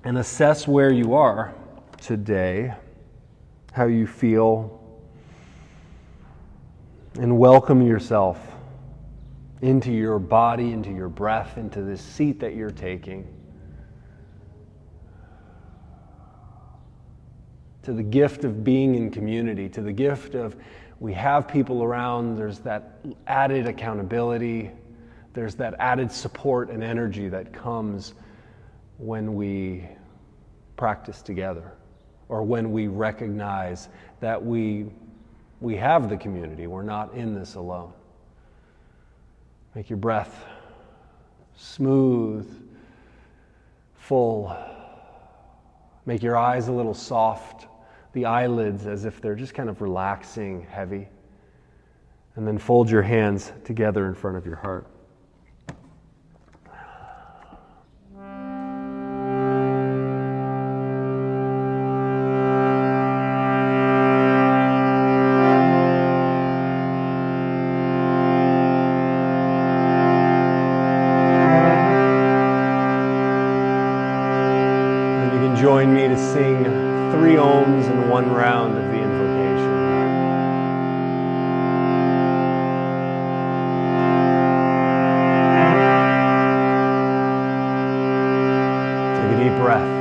and assess where you are today, how you feel, and welcome yourself into your body, into your breath, into this seat that you're taking, to the gift of being in community, to the gift of we have people around, there's that added accountability, there's that added support and energy that comes when we practice together, or when we recognize that we have the community, we're not in this alone. Make your breath smooth, full. Make your eyes a little soft, the eyelids as if they're just kind of relaxing, heavy. And then fold your hands together in front of your heart. Join me to sing 3 ohms in 1 round of the invocation. Take a deep breath.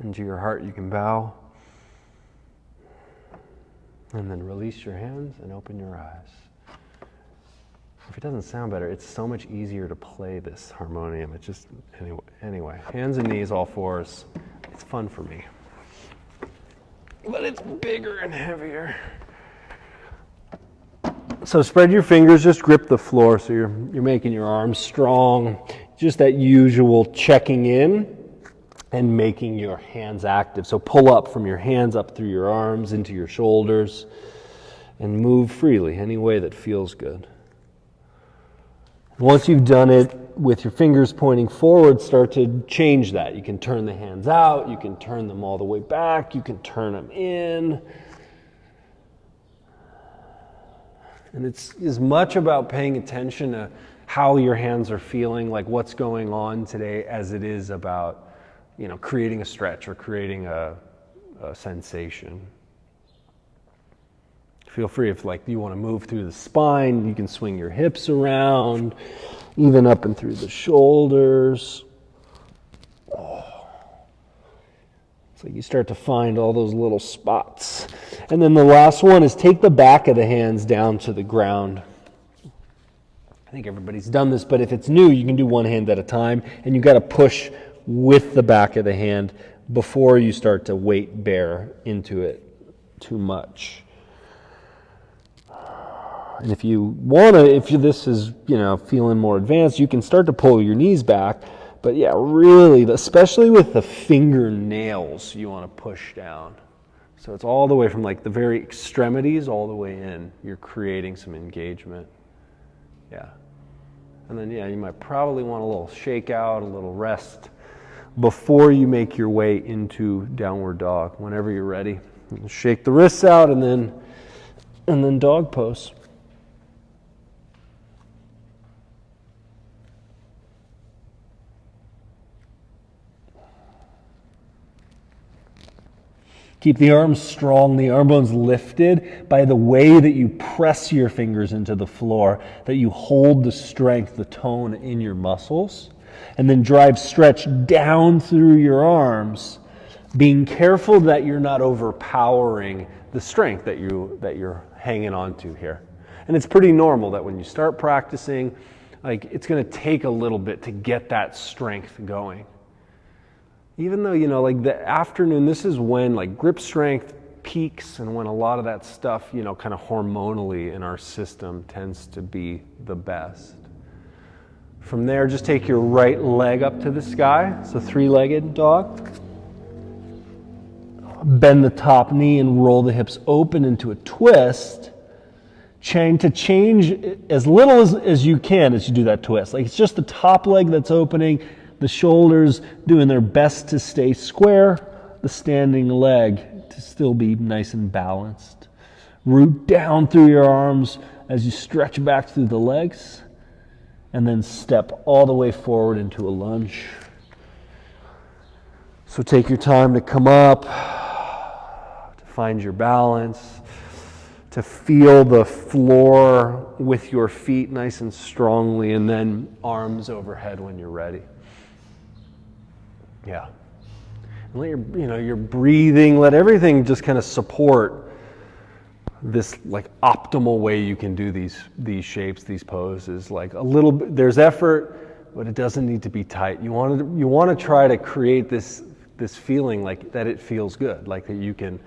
Into your heart you can bow, and then release your hands and open your eyes. If it doesn't sound better, it's so much easier to play this harmonium. It's just, anyway, hands and knees, all fours. It's fun for me. But it's bigger and heavier. So spread your fingers, just grip the floor so you're making your arms strong. Just that usual checking in and making your hands active. So pull up from your hands up through your arms into your shoulders and move freely, any way that feels good. Once you've done it with your fingers pointing forward, start to change that. You can turn the hands out, you can turn them all the way back, you can turn them in. And it's as much about paying attention to how your hands are feeling, like what's going on today, as it is about creating a stretch or creating a sensation. Feel free if you want to move through the spine, you can swing your hips around, even up and through the shoulders. So you start to find all those little spots. And then the last one is take the back of the hands down to the ground. I think everybody's done this, but if it's new, you can do one hand at a time, and you got to push with the back of the hand before you start to weight bear into it too much. And if you want to, if this is, feeling more advanced, you can start to pull your knees back. But yeah, really, especially with the fingernails, you want to push down. So it's all the way from like the very extremities all the way in. You're creating some engagement. Yeah. And then, you might probably want a little shake out, a little rest before you make your way into downward dog. Whenever you're ready, shake the wrists out and then dog pose. Keep the arms strong, the arm bones lifted by the way that you press your fingers into the floor, that you hold the strength, the tone in your muscles, and then drive stretch down through your arms, being careful that you're not overpowering the strength that you're hanging on to here. And it's pretty normal that when you start practicing, like it's going to take a little bit to get that strength going. Even though, like the afternoon, this is when like grip strength peaks and when a lot of that stuff, kind of hormonally in our system tends to be the best. From there, just take your right leg up to the sky. So 3-legged dog. Bend the top knee and roll the hips open into a twist. To change as little as you can as you do that twist. Like it's just the top leg that's opening, the shoulders doing their best to stay square, the standing leg to still be nice and balanced. Root down through your arms as you stretch back through the legs, and then step all the way forward into a lunge. So take your time to come up, to find your balance, to feel the floor with your feet nice and strongly, and then arms overhead when you're ready. Yeah. And let your breathing, let everything just kind of support this like optimal way you can do these shapes, these poses. Like a little bit, there's effort, but it doesn't need to be tight. You want to try to create this feeling like that it feels good, like that you can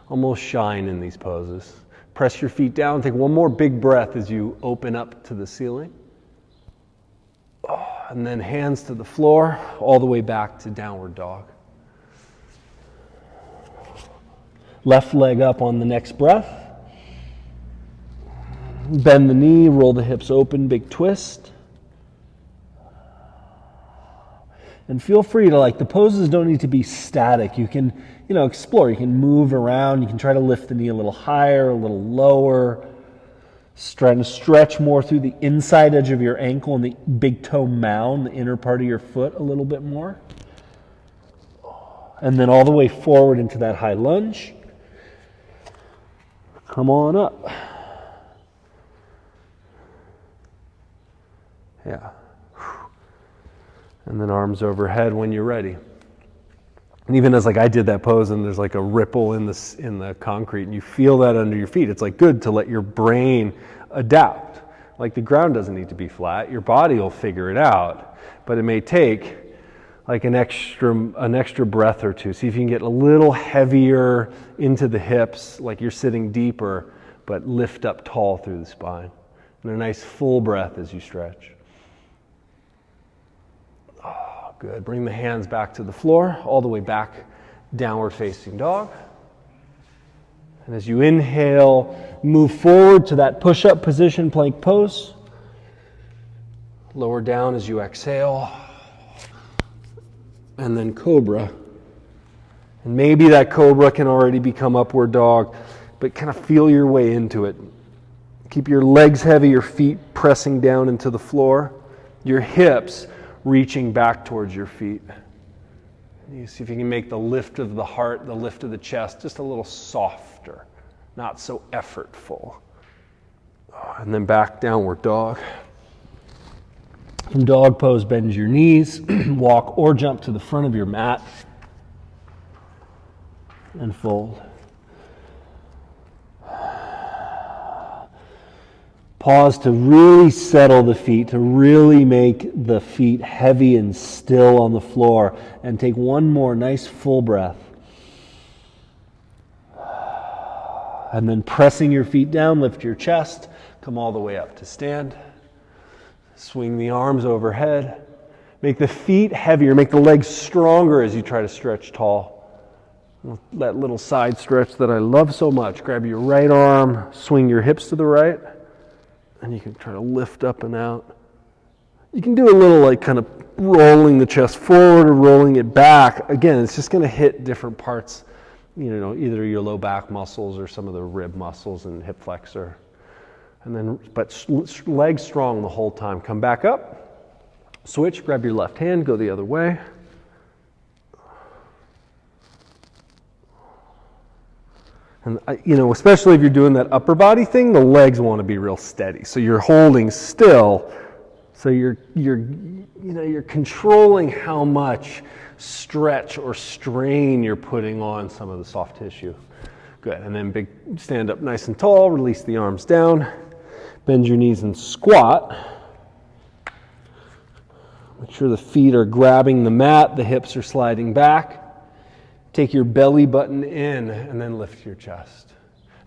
almost shine in these poses. Press your feet down, take one more big breath as you open up to the ceiling. And then hands to the floor, all the way back to downward dog. Left leg up on the next breath. Bend the knee, roll the hips open, big twist. And feel free to, the poses don't need to be static. You can, explore. You can move around. You can try to lift the knee a little higher, a little lower. Trying to stretch more through the inside edge of your ankle and the big toe mound, the inner part of your foot a little bit more. And then all the way forward into that high lunge. Come on up. Yeah. And then arms overhead when you're ready. And even as I did that pose and there's a ripple in the concrete and you feel that under your feet, it's good to let your brain adapt. The ground doesn't need to be flat. Your body will figure it out, but it may take an extra breath or two. See if you can get a little heavier into the hips, like you're sitting deeper, but lift up tall through the spine. And a nice full breath as you stretch. Good. Bring the hands back to the floor, all the way back, downward facing dog. And as you inhale, move forward to that push-up position, plank pose. Lower down as you exhale. And then cobra. And maybe that cobra can already become upward dog, but kind of feel your way into it. Keep your legs heavy, your feet pressing down into the floor, your hips reaching back towards your feet. You see if you can make the lift of the heart, the lift of the chest, just a little softer, not so effortful. And then back, downward dog. From dog pose, bend your knees, walk or jump to the front of your mat, and fold. Pause to really settle the feet, to really make the feet heavy and still on the floor. And take one more nice full breath. And then pressing your feet down, lift your chest, Come all the way up to stand. Swing the arms overhead. Make the feet heavier, make the legs stronger as you try to stretch tall. That little side stretch that I love so much. Grab your right arm, swing your hips to the right, and you can try to lift up and out. You can do a little like kind of rolling the chest forward or rolling it back. Again, it's just going to hit different parts, either your low back muscles or some of the rib muscles and hip flexor. And then, but legs strong the whole time. Come back up. Switch, grab your left hand, go the other way. And especially if you're doing that upper body thing, the legs want to be real steady. So you're holding still. So you're controlling how much stretch or strain you're putting on some of the soft tissue. Good. And then stand up nice and tall, release the arms down, bend your knees and squat. Make sure the feet are grabbing the mat, the hips are sliding back. Take your belly button in and then lift your chest.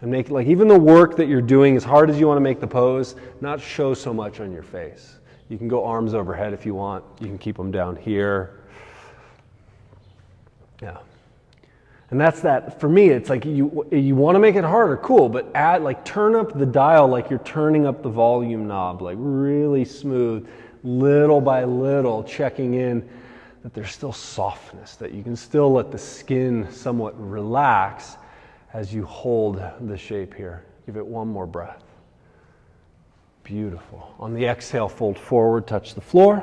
And make even the work that you're doing, as hard as you want to make the pose, not show so much on your face. You can go arms overhead if you want. You can keep them down here. Yeah. And that's that. For me, it's like you want to make it harder, cool, but turn up the dial like you're turning up the volume knob, like really smooth. Little by little, checking in that there's still softness, that you can still let the skin somewhat relax as you hold the shape here. Give it one more breath. Beautiful. On the exhale, fold forward, touch the floor.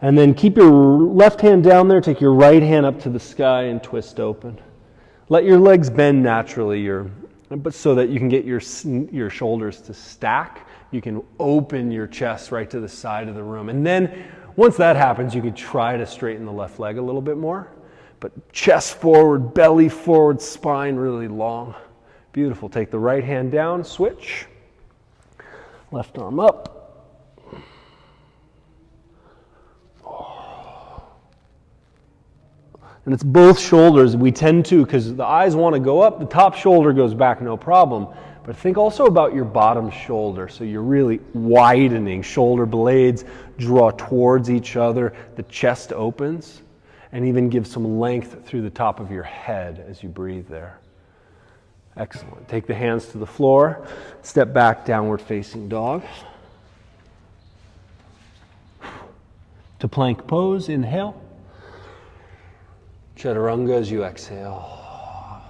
And then keep your left hand down there, take your right hand up to the sky and twist open. Let your legs bend naturally, but so that you can get your shoulders to stack. You can open your chest right to the side of the room. And then once that happens, you could try to straighten the left leg a little bit more. But chest forward, belly forward, spine really long. Beautiful. Take the right hand down, switch. Left arm up. And it's both shoulders. We tend to, because the eyes want to go up, the top shoulder goes back, no problem. But think also about your bottom shoulder. So you're really widening. Shoulder blades draw towards each other. The chest opens. And even give some length through the top of your head as you breathe there. Excellent. Take the hands to the floor. Step back, downward facing dog. To plank pose, inhale. Chaturanga as you exhale.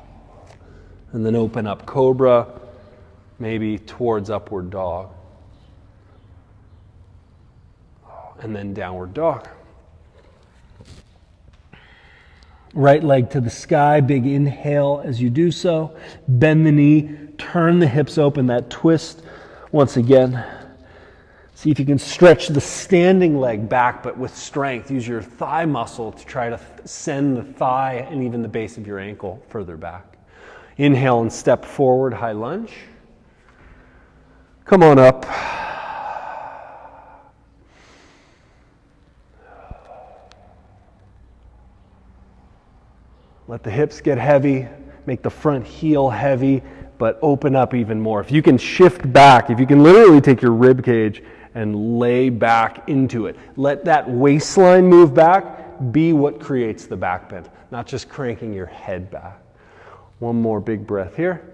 And then open up cobra. Maybe towards upward dog. And then downward dog. Right leg to the sky, big inhale as you do so. Bend the knee, turn the hips open, that twist once again. See if you can stretch the standing leg back, but with strength. Use your thigh muscle to try to send the thigh and even the base of your ankle further back. Inhale and step forward, high lunge. Come on up. Let the hips get heavy, make the front heel heavy, but open up even more. If you can shift back, if you can literally take your rib cage and lay back into it, let that waistline move back, be what creates the back bend, not just cranking your head back. One more big breath here.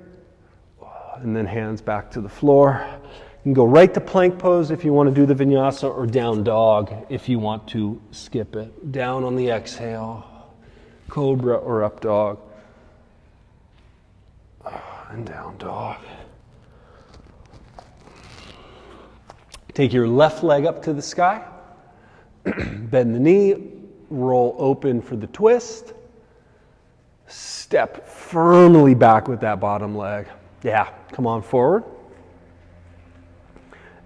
And then hands back to the floor. You can go right to plank pose if you want to do the vinyasa, or down dog if you want to skip it. Down on the exhale, cobra or up dog, and down dog. Take your left leg up to the sky, bend the knee, roll open for the twist, step firmly back with that bottom leg. Yeah, come on forward.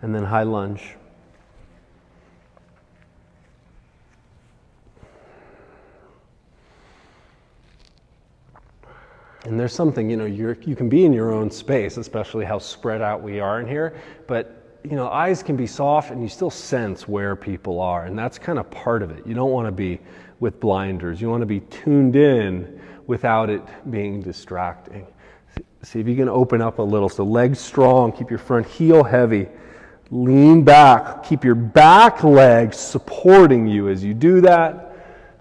And then high lunge. And there's something, you can be in your own space, especially how spread out we are in here, but eyes can be soft and you still sense where people are, and that's kind of part of it. You don't want to be with blinders. You want to be tuned in without it being distracting. See if you can open up a little. So legs strong, keep your front heel heavy. Lean back, keep your back legs supporting you as you do that,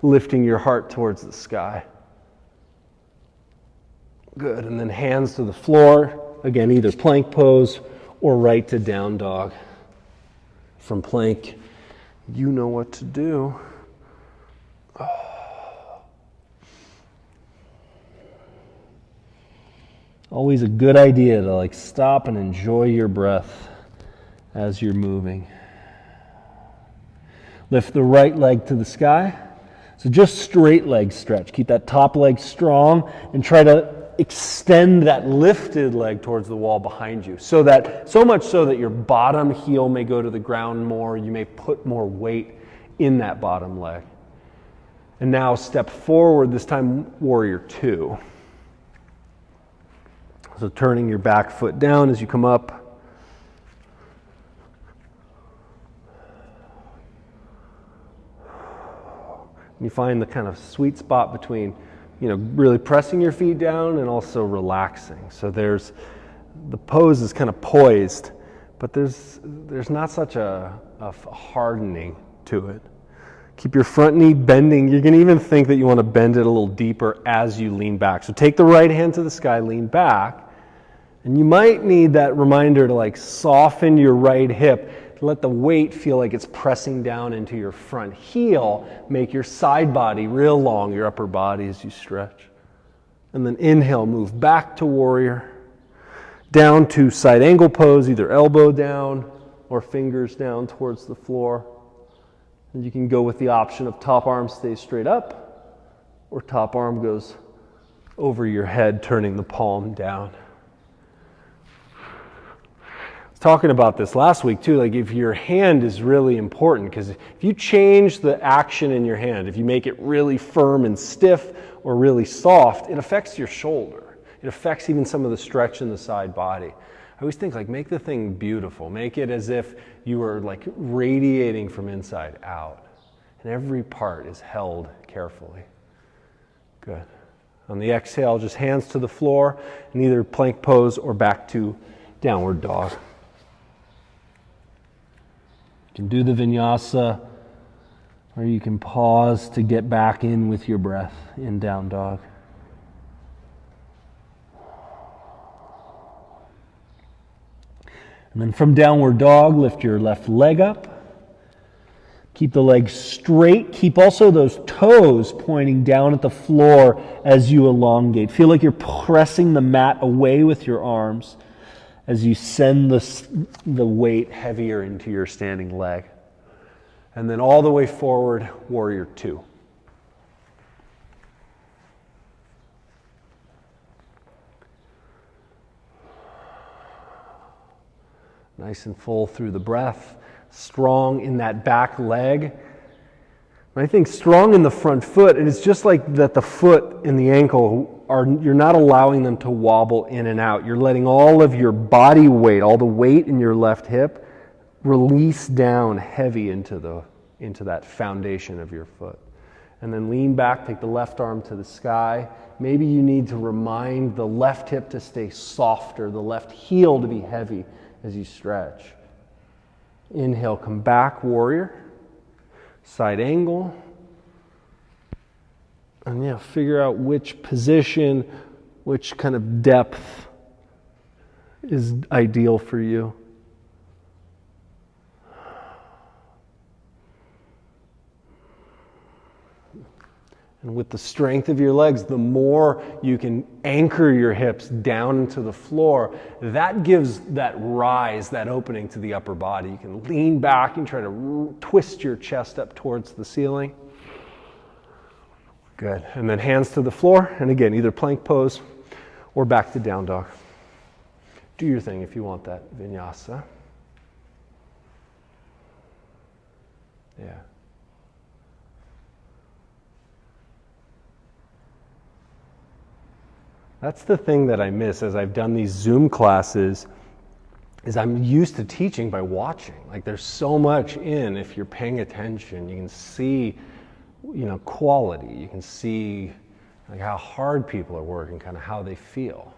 lifting your heart towards the sky. Good, and then hands to the floor. Again, either plank pose or right to down dog. From plank, you know what to do. Always a good idea to stop and enjoy your breath as you're moving. Lift the right leg to the sky. So just straight leg stretch. Keep that top leg strong and try to extend that lifted leg towards the wall behind you. So much so that your bottom heel may go to the ground more. You may put more weight in that bottom leg. And now step forward, this time warrior two. So turning your back foot down as you come up. You find the kind of sweet spot between, really pressing your feet down and also relaxing. So the pose is kind of poised, but there's not such a hardening to it. Keep your front knee bending. You're going to even think that you want to bend it a little deeper as you lean back. So take the right hand to the sky, lean back. And you might need that reminder to soften your right hip, to let the weight feel like it's pressing down into your front heel. Make your side body real long, your upper body as you stretch. And then inhale, move back to warrior. Down to side angle pose, either elbow down or fingers down towards the floor. And you can go with the option of top arm stays straight up or top arm goes over your head, turning the palm down. Talking about this last week too, if your hand is really important, because if you change the action in your hand, if you make it really firm and stiff or really soft, it affects your shoulder. It affects even some of the stretch in the side body. I always think make the thing beautiful. Make it as if you were radiating from inside out. And every part is held carefully. Good. On the exhale, just hands to the floor in either plank pose or back to downward dog. You can do the vinyasa, or you can pause to get back in with your breath in down dog. And then from downward dog, lift your left leg up. Keep the legs straight. Keep also those toes pointing down at the floor as you elongate. Feel like you're pressing the mat away with your arms as you send the weight heavier into your standing leg. And then all the way forward, warrior two. Nice and full through the breath, strong in that back leg. I think strong in the front foot, and it's just like that the foot and the ankle you're not allowing them to wobble in and out. You're letting all of your body weight, all the weight in your left hip, release down heavy into that foundation of your foot. And then lean back, take the left arm to the sky. Maybe you need to remind the left hip to stay softer, the left heel to be heavy as you stretch. Inhale, come back, warrior. Side angle. And figure out which position, which kind of depth is ideal for you. And with the strength of your legs, the more you can anchor your hips down into the floor, that gives that rise, that opening to the upper body. You can lean back and try to twist your chest up towards the ceiling. Good. And then hands to the floor. And again, either plank pose or back to down dog. Do your thing if you want that vinyasa. Yeah. That's the thing that I miss as I've done these Zoom classes, is I'm used to teaching by watching. There's so much if you're paying attention. You can see quality. You can see how hard people are working, kind of how they feel.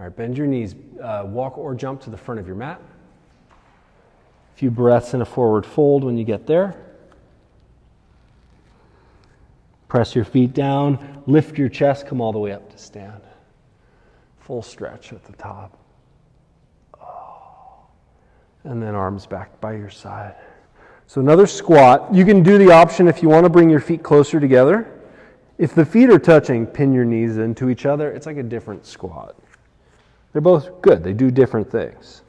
All right, bend your knees. Walk or jump to the front of your mat. A few breaths in a forward fold when you get there. Press your feet down, lift your chest, come all the way up to stand. Full stretch at the top. And then arms back by your side. So another squat. You can do the option if you want to bring your feet closer together. If the feet are touching, pin your knees into each other. It's like a different squat. They're both good. They do different things.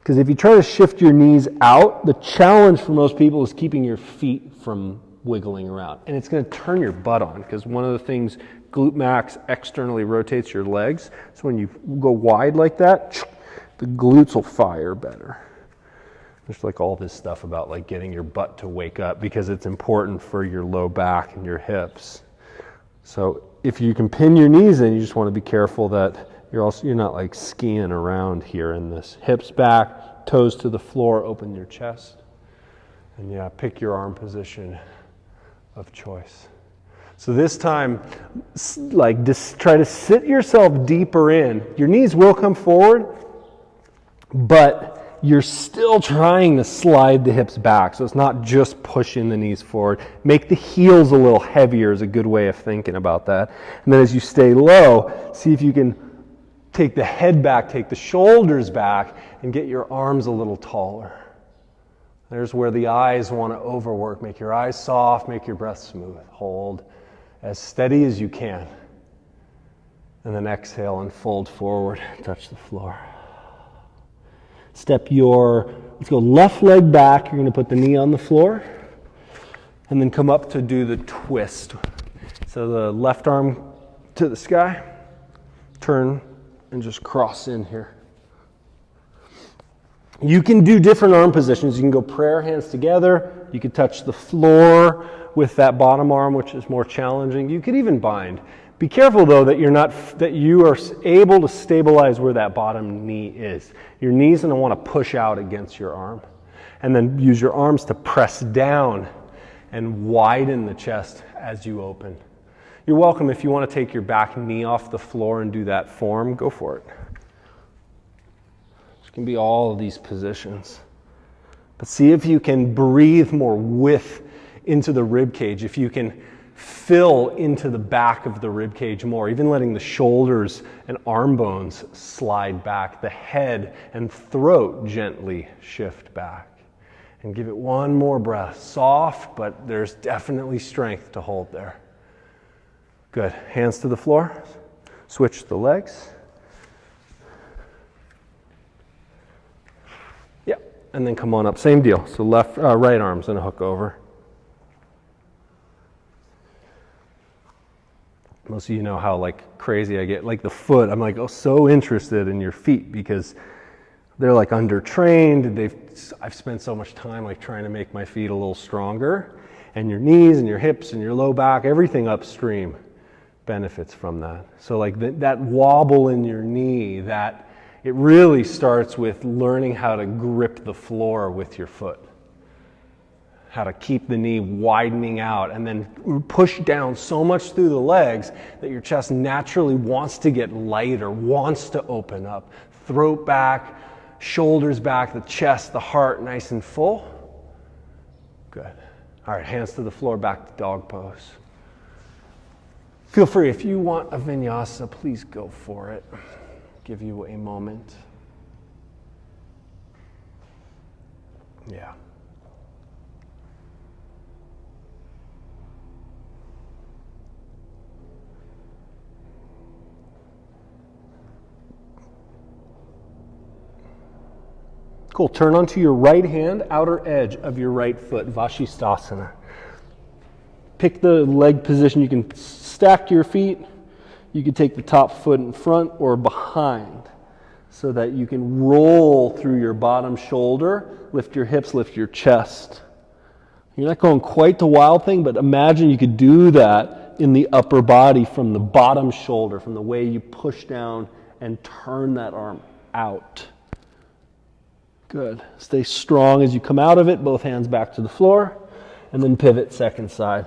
Because if you try to shift your knees out, the challenge for most people is keeping your feet from wiggling around. And it's going to turn your butt on, because one of the things, glute max externally rotates your legs. So when you go wide like that, the glutes will fire better. There's like all this stuff about like getting your butt to wake up, because it's important for your low back and your hips. So if you can pin your knees in, you just want to be careful that you're not like skiing around here in this. Hips back, toes to the floor, open your chest. And yeah, pick your arm position of choice. So this time, like, just try to sit yourself deeper in. Your knees will come forward, but you're still trying to slide the hips back. So it's not just pushing the knees forward. Make the heels a little heavier is a good way of thinking about that. And then as you stay low, see if you can take the head back, take the shoulders back, and get your arms a little taller. There's where the eyes want to overwork. Make your eyes soft, make your breath smooth. Hold as steady as you can. And then exhale and fold forward, touch the floor. Step let's go left leg back. You're going to put the knee on the floor. And then come up to do the twist. So the left arm to the sky, turn, and just cross in here. You can do different arm positions. You can go prayer hands together. You could touch the floor with that bottom arm, which is more challenging. You could even bind. Be careful though that you are able to stabilize where that bottom knee is. Your knee's going to want to push out against your arm. And then use your arms to press down and widen the chest as you open. You're welcome if you want to take your back knee off the floor and do that form, go for it. It can be all of these positions. But see if you can breathe more width into the rib cage, if you can fill into the back of the rib cage more, even letting the shoulders and arm bones slide back, the head and throat gently shift back. And give it one more breath. Soft, but there's definitely strength to hold there. Good. Hands to the floor. Switch the legs. Yeah. And then come on up. Same deal. So right arm's gonna hook over. Most of you know how like crazy I get. Like the foot, I'm like, so interested in your feet because they're like undertrained. I've spent so much time like trying to make my feet a little stronger. And your knees and your hips and your low back, everything upstream benefits from that. So like that wobble in your knee, it really starts with learning how to grip the floor with your foot. How to keep the knee widening out and then push down so much through the legs that your chest naturally wants to get lighter, wants to open up. Throat back, shoulders back, the chest, the heart nice and full. Good. All right, hands to the floor, back to dog pose. Feel free, if you want a vinyasa, please go for it. Give you a moment. Yeah. Cool. Turn onto your right hand, outer edge of your right foot, Vashisthasana. Pick the leg position. You can stack your feet. You can take the top foot in front or behind so that you can roll through your bottom shoulder, lift your hips, lift your chest. You're not going quite the wild thing, but imagine you could do that in the upper body from the bottom shoulder, from the way you push down and turn that arm out. Good. Stay strong as you come out of it, both hands back to the floor, and then pivot second side.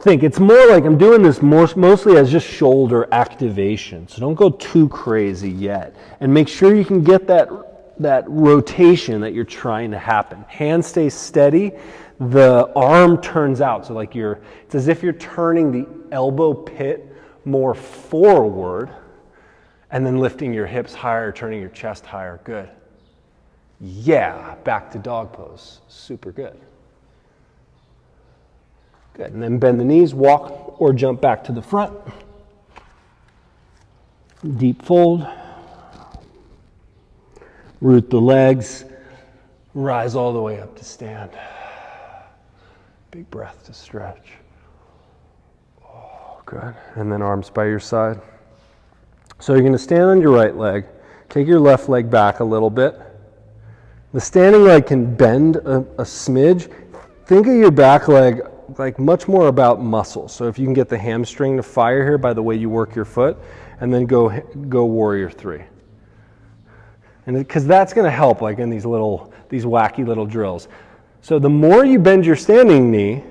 think it's more like I'm doing this mostly as just shoulder activation. So don't go too crazy yet. And make sure you can get that rotation that you're trying to happen. Hand stays steady. The arm turns out. So like it's as if you're turning the elbow pit more forward and then lifting your hips higher, turning your chest higher. Good. Yeah, back to dog pose. Super good. Good, and then bend the knees, walk or jump back to the front. Deep fold. Root the legs. Rise all the way up to stand. Big breath to stretch. Oh, good. And then arms by your side. So you're going to stand on your right leg. Take your left leg back a little bit. The standing leg can bend a smidge. Think of your back leg like much more about muscle. So if you can get the hamstring to fire here by the way you work your foot, and then go warrior three. And because that's going to help like in these wacky little drills. So the more you bend your standing knee,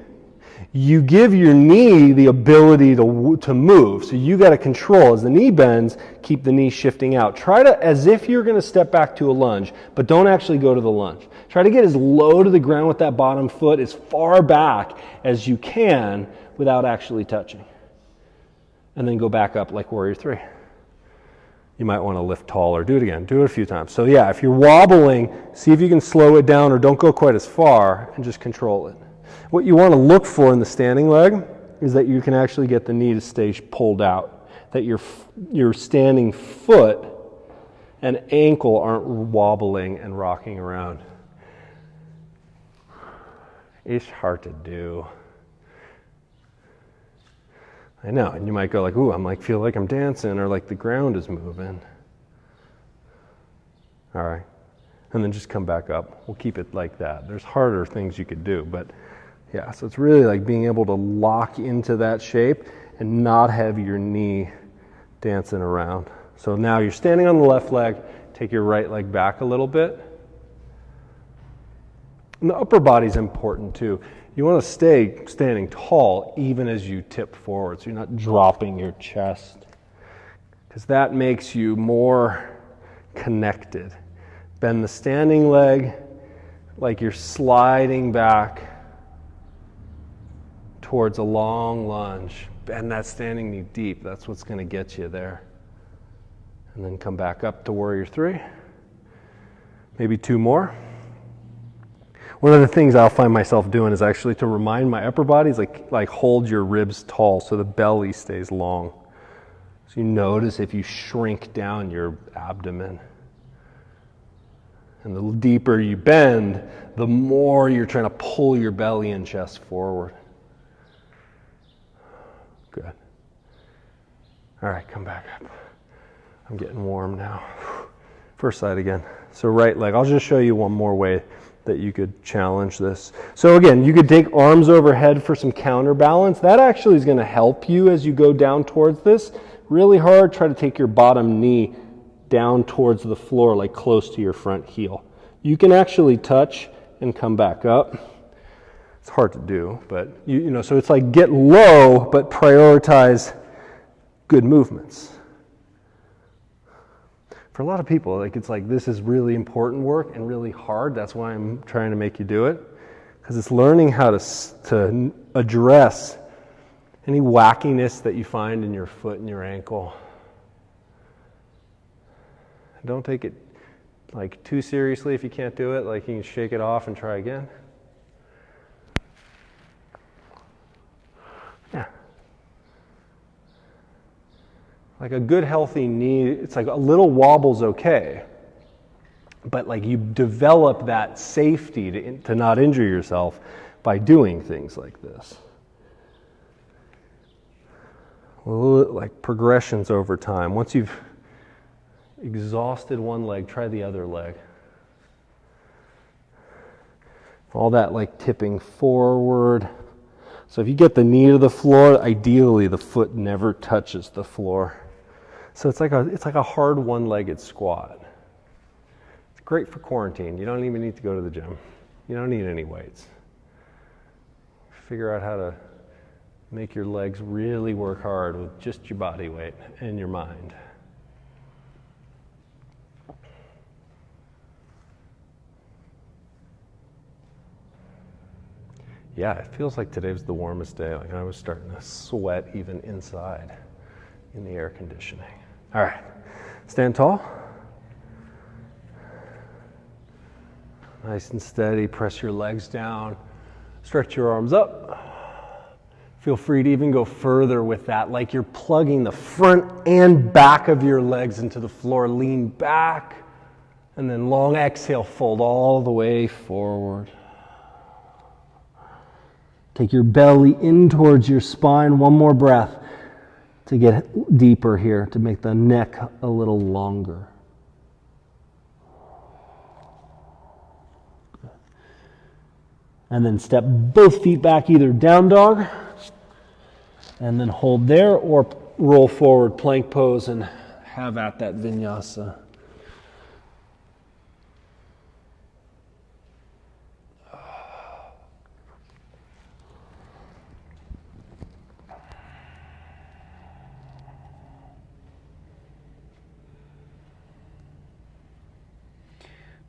you give your knee the ability to move. So you got to control. As the knee bends, keep the knee shifting out. Try to, as if you're going to step back to a lunge, but don't actually go to the lunge. Try to get as low to the ground with that bottom foot, as far back as you can without actually touching. And then go back up like warrior three. You might want to lift taller. Do it again. Do it a few times. So yeah, if you're wobbling, see if you can slow it down or don't go quite as far and just control it. What you want to look for in the standing leg is that you can actually get the knee to stay pulled out, that your standing foot and ankle aren't wobbling and rocking around. It's hard to do. I know, and you might go like, ooh, feel like I'm dancing, or like the ground is moving. All right, and then just come back up. We'll keep it like that. There's harder things you could do, but yeah, so it's really like being able to lock into that shape and not have your knee dancing around. So now you're standing on the left leg, take your right leg back a little bit. And the upper body's important too. You want to stay standing tall even as you tip forward, so you're not dropping your chest, because that makes you more connected. Bend the standing leg like you're sliding back towards a long lunge. Bend that standing knee deep. That's what's going to get you there. And then come back up to warrior three. Maybe two more. One of the things I'll find myself doing is actually to remind my upper body is like hold your ribs tall so the belly stays long. So you notice if you shrink down your abdomen. And the deeper you bend, the more you're trying to pull your belly and chest forward. Good. All right, come back up. I'm getting warm now. First side again. So right leg. I'll just show you one more way that you could challenge this. So again, you could take arms overhead for some counterbalance. That actually is going to help you as you go down towards this. Really hard, try to take your bottom knee down towards the floor, like close to your front heel. You can actually touch and come back up. It's hard to do, but you know, so it's like get low, but prioritize good movements. For a lot of people, like it's like this is really important work and really hard. That's why I'm trying to make you do it, because it's learning how to address any wackiness that you find in your foot and your ankle. Don't take it like too seriously if you can't do it. Like you can shake it off and try again. Yeah. Like a good healthy knee, it's like a little wobble's okay. But like you develop that safety to not injure yourself by doing things like this. Like progressions over time. Once you've exhausted one leg, try the other leg. All that like tipping forward. So if you get the knee to the floor, ideally the foot never touches the floor. So it's like a hard one-legged squat. It's great for quarantine. You don't even need to go to the gym. You don't need any weights. Figure out how to Make your legs really work hard with just your body weight and your mind. Yeah, it feels like today was the warmest day. Like I was starting to sweat even inside in the air conditioning. All right, stand tall. Nice and steady, press your legs down, stretch your arms up. Feel free to even go further with that, like you're plugging the front and back of your legs into the floor. Lean back, and then long exhale, fold all the way forward. Take your belly in towards your spine. One more breath to get deeper here, to make the neck a little longer. And then step both feet back, either down dog, and then hold there, or roll forward, plank pose, and have at that vinyasa.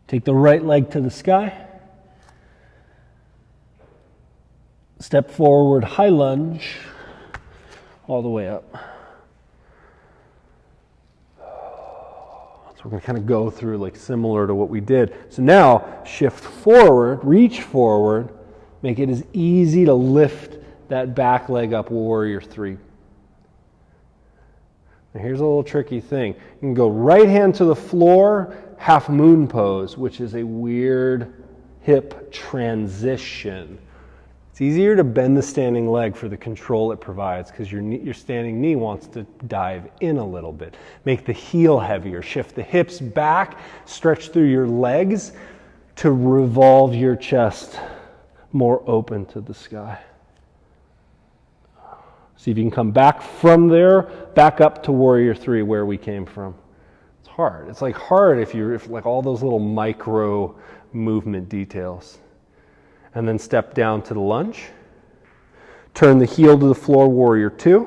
Take the right leg to the sky. Step forward, high lunge, all the way up. So we're going to kind of go through like similar to what we did. So now, shift forward, reach forward, make it as easy to lift that back leg up, warrior three. Now here's a little tricky thing. You can go right hand to the floor, half moon pose, which is a weird hip transition. It's easier to bend the standing leg for the control it provides because your standing knee wants to dive in a little bit. Make the heel heavier. Shift the hips back, stretch through your legs to revolve your chest more open to the sky. See if you can come back from there, back up to warrior three where we came from. It's hard. It's like hard if like all those little micro movement details. And then step down to the lunge. Turn the heel to the floor, warrior two.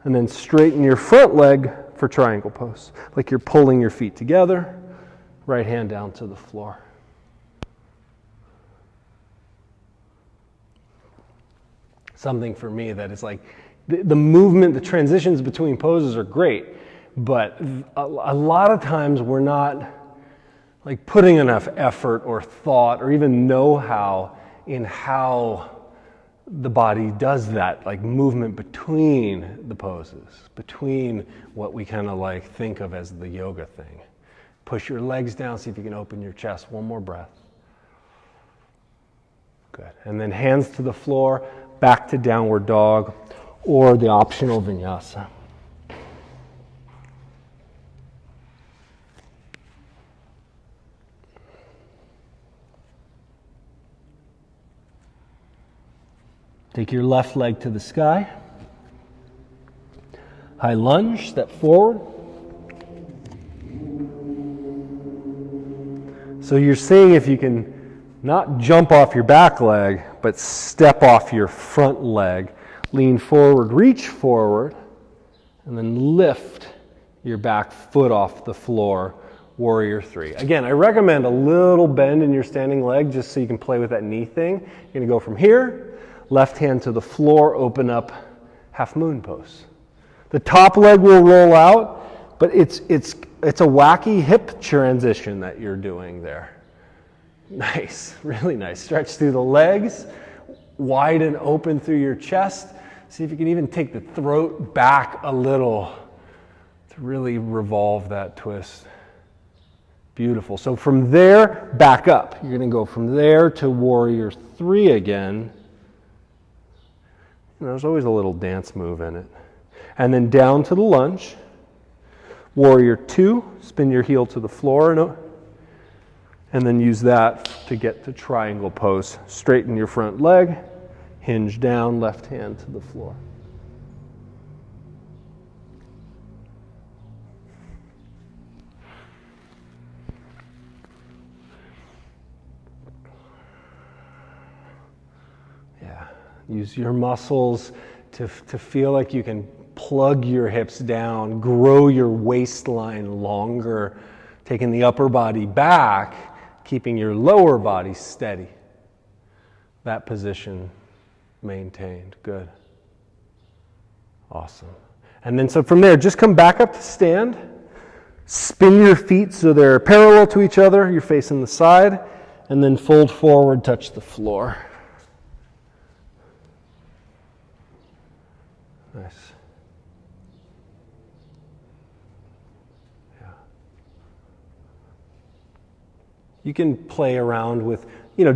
And then straighten your front leg for triangle pose. Like you're pulling your feet together, right hand down to the floor. Something for me that is like, the movement, the transitions between poses are great, but a lot of times we're not like putting enough effort or thought or even know-how in how the body does that, like movement between the poses, between what we kind of like think of as the yoga thing. Push your legs down, see if you can open your chest. One more breath. Good. And then hands to the floor, back to downward dog, or the optional vinyasa. Take your left leg to the sky. High lunge, step forward. So you're seeing if you can not jump off your back leg, but step off your front leg. Lean forward, reach forward, and then lift your back foot off the floor, warrior three. Again, I recommend a little bend in your standing leg just so you can play with that knee thing. You're going to go from here. Left hand to the floor, open up, half moon pose. The top leg will roll out, but it's a wacky hip transition that you're doing there. Nice, really nice. Stretch through the legs, wide and open through your chest. See if you can even take the throat back a little to really revolve that twist. Beautiful. So from there, back up. You're going to go from there to warrior three again. There's always a little dance move in it. And then down to the lunge. Warrior two, spin your heel to the floor. And then use that to get to triangle pose. Straighten your front leg, hinge down, left hand to the floor. Yeah. Use your muscles to feel like you can plug your hips down, grow your waistline longer, taking the upper body back, keeping your lower body steady. That position maintained. Good. Awesome. And then so from there, just come back up to stand. Spin your feet so they're parallel to each other. You're facing the side. And then fold forward, touch the floor. Nice. Yeah. You can play around with,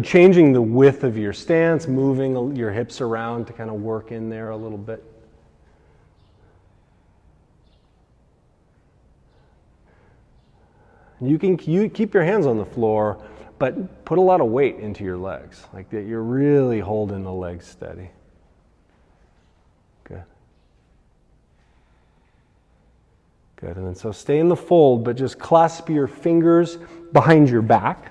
changing the width of your stance, moving your hips around to kind of work in there a little bit. You keep your hands on the floor, but put a lot of weight into your legs, like that you're really holding the legs steady. Good. Good, and then so stay in the fold, but just clasp your fingers behind your back.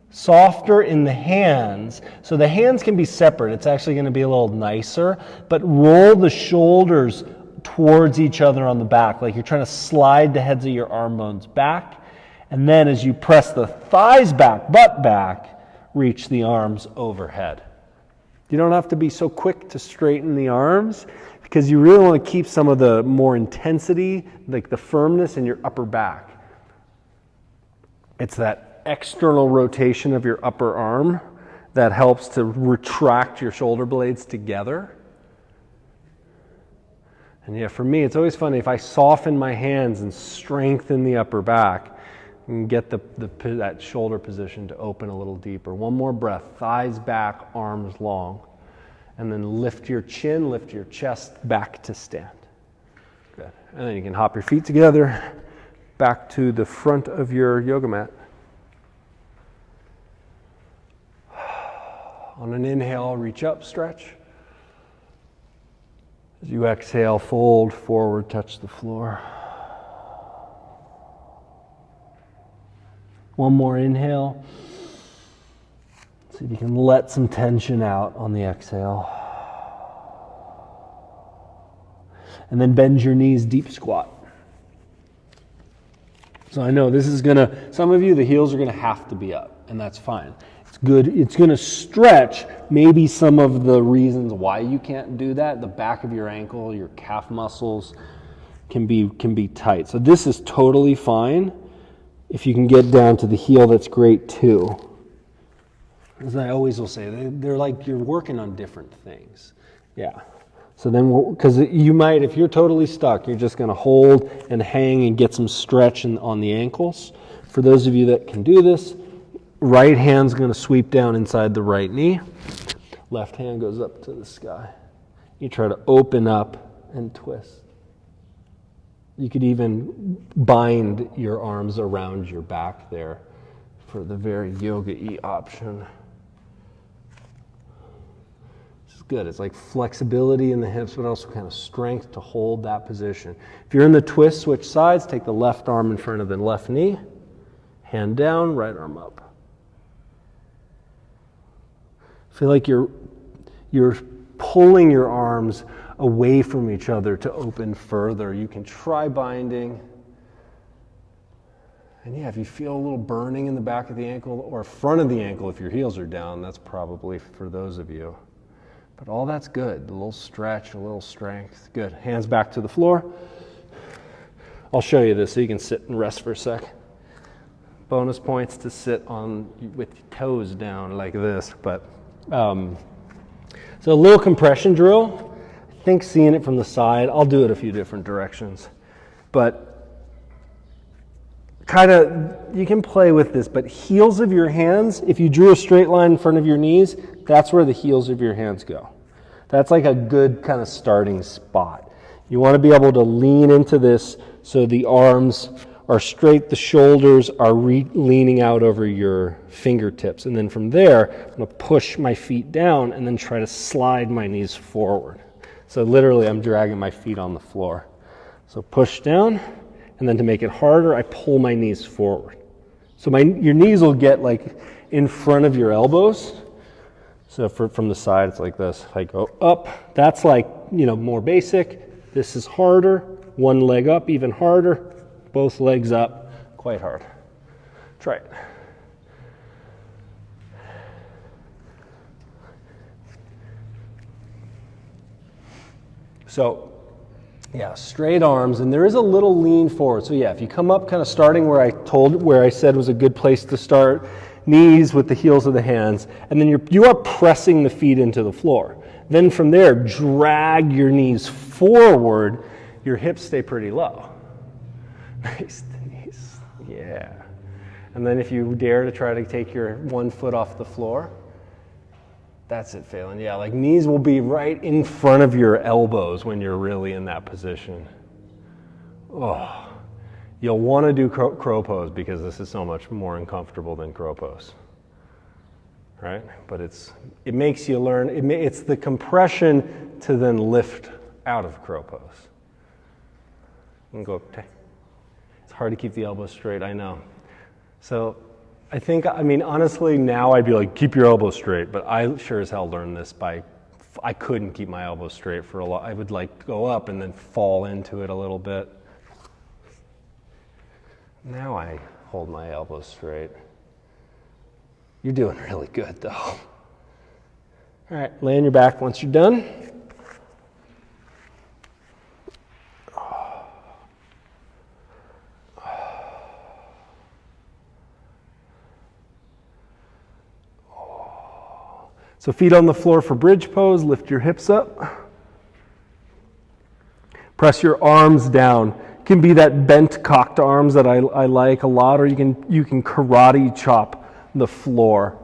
Softer in the hands, so the hands can be separate. It's actually going to be a little nicer, but roll the shoulders towards each other on the back, like you're trying to slide the heads of your arm bones back. And then as you press the thighs back, butt back, reach the arms overhead. You don't have to be so quick to straighten the arms because you really want to keep some of the more intensity, like the firmness in your upper back. It's that external rotation of your upper arm that helps to retract your shoulder blades together. And yeah, for me, it's always funny if I soften my hands and strengthen the upper back and get that shoulder position to open a little deeper. One more breath, thighs back, arms long. And then lift your chin, lift your chest back to stand. Good. And then you can hop your feet together back to the front of your yoga mat. On an inhale, reach up, stretch. As you exhale, fold forward, touch the floor. One more inhale. See if you can let some tension out on the exhale. And then bend your knees, deep squat. So I know this is some of you, the heels are gonna have to be up, and that's fine. It's good. It's gonna stretch maybe some of the reasons why you can't do that. The back of your ankle, your calf muscles can be tight. So this is totally fine. If you can get down to the heel, that's great too. As I always will say, they're like you're working on different things. Yeah. So then, because you might, if you're totally stuck, you're just going to hold and hang and get some stretch on the ankles. For those of you that can do this, right hand's going to sweep down inside the right knee. Left hand goes up to the sky. You try to open up and twist. You could even bind your arms around your back there for the very yoga-y option. This is good. It's like flexibility in the hips, but also kind of strength to hold that position. If you're in the twist, switch sides, take the left arm in front of the left knee, hand down, right arm up. Feel like you're pulling your arms away from each other to open further. You can try binding. And yeah, if you feel a little burning in the back of the ankle or front of the ankle, if your heels are down, that's probably for those of you. But all that's good. A little stretch, a little strength. Good. Hands back to the floor. I'll show you this so you can sit and rest for a sec. Bonus points to sit on with your toes down like this. But so a little compression drill. I think seeing it from the side, I'll do it a few different directions. But kind of, you can play with this, but heels of your hands, if you drew a straight line in front of your knees, that's where the heels of your hands go. That's like a good kind of starting spot. You want to be able to lean into this so the arms are straight, the shoulders are leaning out over your fingertips. And then from there, I'm going to push my feet down and then try to slide my knees forward. So literally, I'm dragging my feet on the floor. So push down, and then to make it harder, I pull my knees forward. So your knees will get like in front of your elbows, So from the side, it's like this. I go up. That's like, more basic. This is harder. One leg up, even harder. Both legs up, quite hard. Try it. So, yeah, straight arms, and there is a little lean forward. So yeah, if you come up kind of starting where I said was a good place to start, knees with the heels of the hands, and then you are pressing the feet into the floor. Then from there, drag your knees forward. Your hips stay pretty low. Nice, Denise. Yeah. And then if you dare to try to take your one foot off the floor, that's it, Phelan. Yeah, like knees will be right in front of your elbows when you're really in that position. Oh, you'll want to do crow pose because this is so much more uncomfortable than crow pose, right? But it makes you learn. It's the compression to then lift out of crow pose. You can go. It's hard to keep the elbows straight. I know. So. Honestly, now I'd be like, keep your elbows straight, but I sure as hell learned this I couldn't keep my elbows straight for a lot. I would like go up and then fall into it a little bit. Now I hold my elbows straight. You're doing really good though. All right, lay on your back once you're done. So feet on the floor for bridge pose, lift your hips up. Press your arms down. It can be that bent cocked arms that I like a lot, or you can karate chop the floor,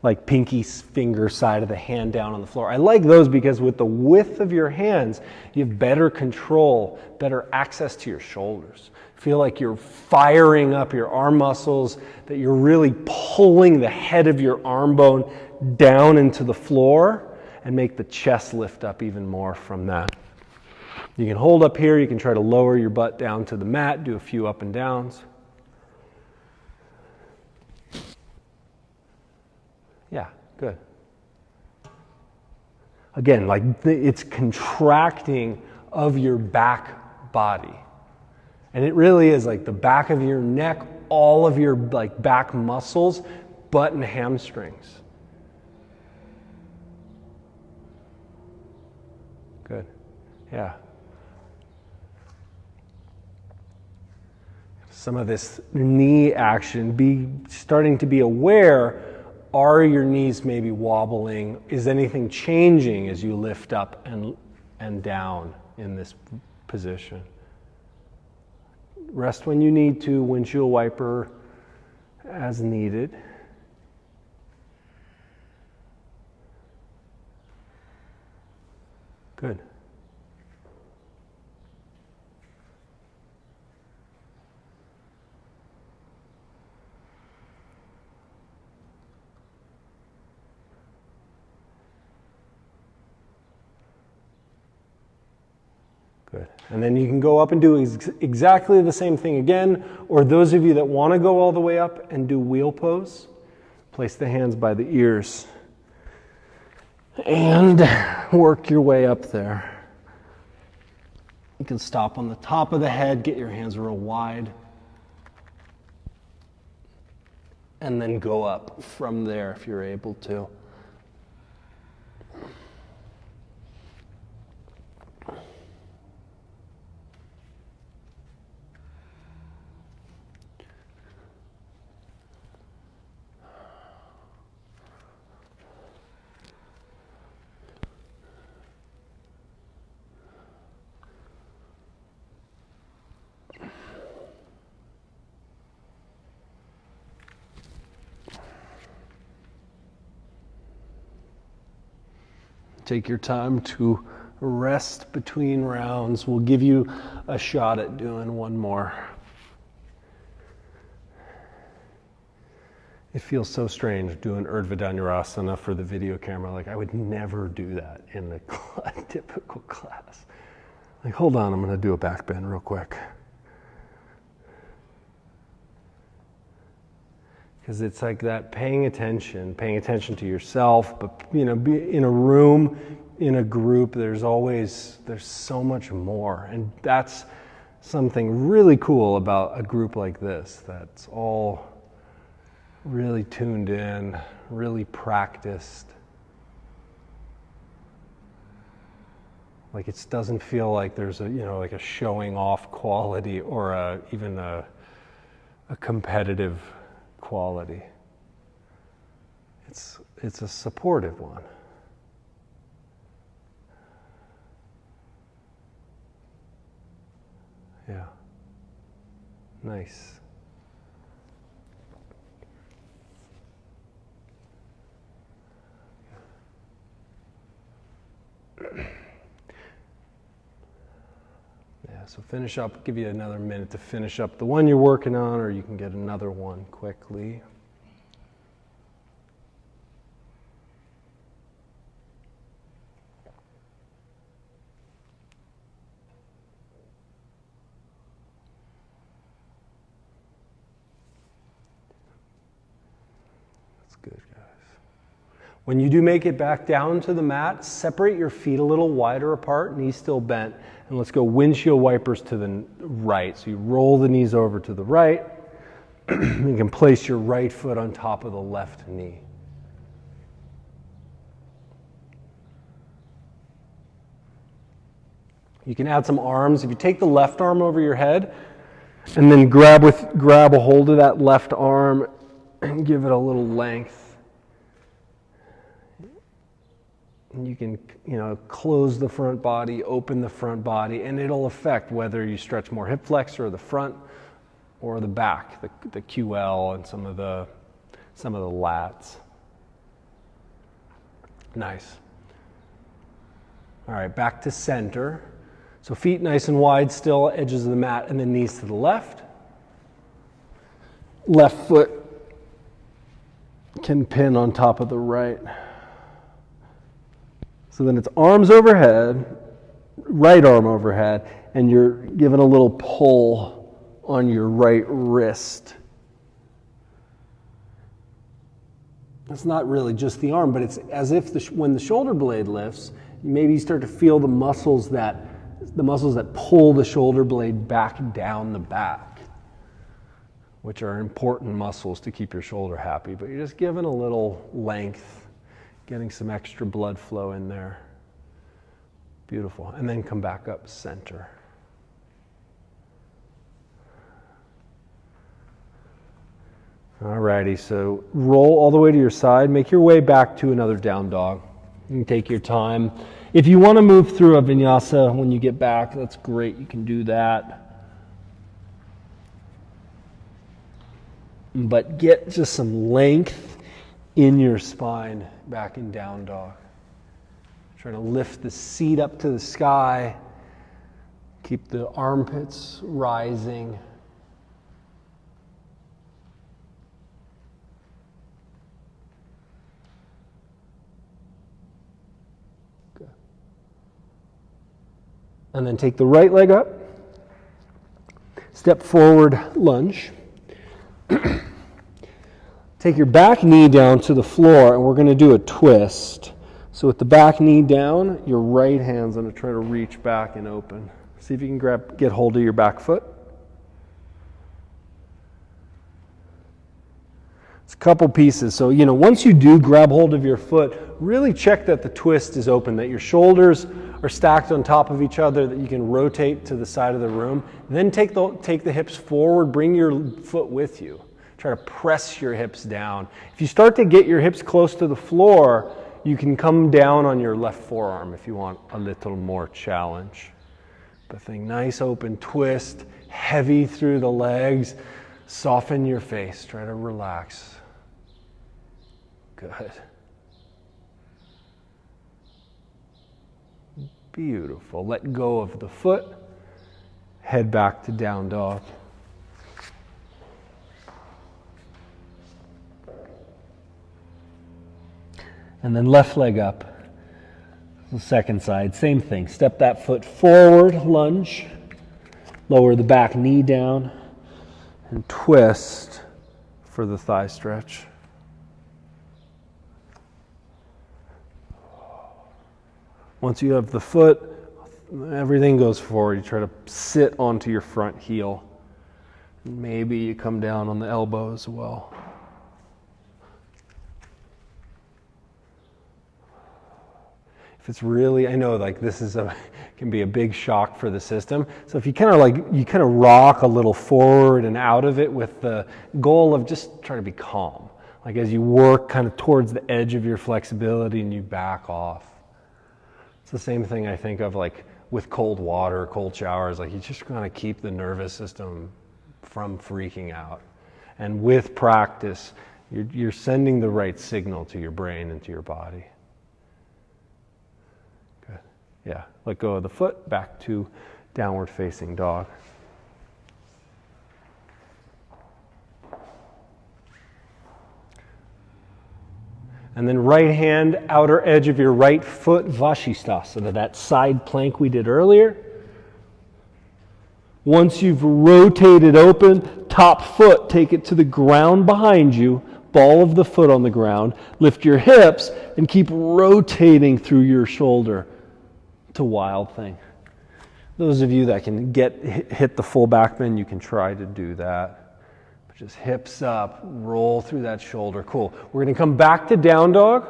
like pinky finger side of the hand down on the floor. I like those because with the width of your hands, you have better control, better access to your shoulders. Feel like you're firing up your arm muscles, that you're really pulling the head of your arm bone down into the floor and make the chest lift up even more from that. You can hold up here, you can try to lower your butt down to the mat, do a few up and downs. Yeah, good. Again, like it's contracting of your back body. And it really is like the back of your neck, all of your like back muscles, butt and hamstrings. Good. Yeah. Some of this knee action, be starting to be aware, are your knees maybe wobbling? Is anything changing as you lift up and down in this position? Rest when you need to, windshield wiper as needed. Good. Good. And then you can go up and do exactly the same thing again, or those of you that want to go all the way up and do wheel pose, place the hands by the ears and work your way up there. You can stop on the top of the head, get your hands real wide, and then go up from there if you're able to. Take your time to rest between rounds. We'll give you a shot at doing one more. It feels so strange doing Urdhva Dhanurasana for the video camera. Like I would never do that in a typical class. Like, hold on, I'm going to do a back bend real quick. Because it's like that paying attention to yourself, but be in a room, in a group, there's so much more. And that's something really cool about a group like this, that's all really tuned in, really practiced. Like it doesn't feel like there's like a showing off quality or even a competitive quality. It's a supportive one. Yeah. Nice. Yeah, so finish up, give you another minute to finish up the one you're working on, or you can get another one quickly. That's good, guys. When you do make it back down to the mat, separate your feet a little wider apart, knees still bent, and let's go windshield wipers to the right. So you roll the knees over to the right. You can place your right foot on top of the left knee. You can add some arms. If you take the left arm over your head and then grab a hold of that left arm and give it a little length. And you can, close the front body, open the front body, and it'll affect whether you stretch more hip flexor or the front or the back, the QL and some of the lats. Nice. All right, back to center. So feet nice and wide still, edges of the mat, and then knees to the left. Left foot can pin on top of the right. So then it's arms overhead, right arm overhead, and you're giving a little pull on your right wrist. It's not really just the arm, but it's as if when the shoulder blade lifts, maybe you start to feel the muscles that pull the shoulder blade back down the back, which are important muscles to keep your shoulder happy. But you're just giving a little length, getting some extra blood flow in there. Beautiful. And then come back up center. Alrighty, so roll all the way to your side. Make your way back to another down dog. You can take your time. If you want to move through a vinyasa when you get back, that's great. You can do that. But get just some length in your spine back in down dog. Trying to lift the seat up to the sky. Keep the armpits rising. Good. And then take the right leg up. Step forward, lunge. Take your back knee down to the floor, and we're going to do a twist. So with the back knee down, your right hand's going to try to reach back and open. See if you can get hold of your back foot. It's a couple pieces. So, once you do grab hold of your foot, really check that the twist is open, that your shoulders are stacked on top of each other, that you can rotate to the side of the room. Then take the hips forward, bring your foot with you. Try to press your hips down. If you start to get your hips close to the floor, you can come down on your left forearm if you want a little more challenge. But think nice open twist, heavy through the legs, soften your face, try to relax. Good. Beautiful. Let go of the foot, head back to down dog. And then left leg up, the second side, same thing. Step that foot forward, lunge, lower the back knee down, and twist for the thigh stretch. Once you have the foot, everything goes forward. You try to sit onto your front heel. Maybe you come down on the elbow as well. If it's really, I know like this is can be a big shock for the system. So if you kind of rock a little forward and out of it with the goal of just trying to be calm. Like as you work kind of towards the edge of your flexibility and you back off. It's the same thing I think of like with cold water, cold showers, like you just want to keep the nervous system from freaking out. And with practice, you're sending the right signal to your brain and to your body. Good. Yeah, let go of the foot, back to downward facing dog. And then right hand, outer edge of your right foot, Vashisthasana, that side plank we did earlier. Once you've rotated open, top foot, take it to the ground behind you, ball of the foot on the ground, lift your hips, and keep rotating through your shoulder to Wild Thing. Those of you that can hit the full back bend, you can try to do that. Just hips up, roll through that shoulder. Cool. We're going to come back to down dog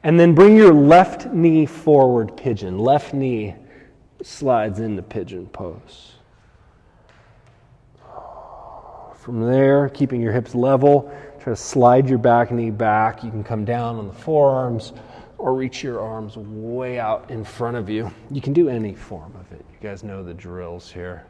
and then bring your left knee forward pigeon. Left knee slides into pigeon pose. From there, keeping your hips level, try to slide your back knee back. You can come down on the forearms or reach your arms way out in front of you. You can do any form of it. You guys know the drills here.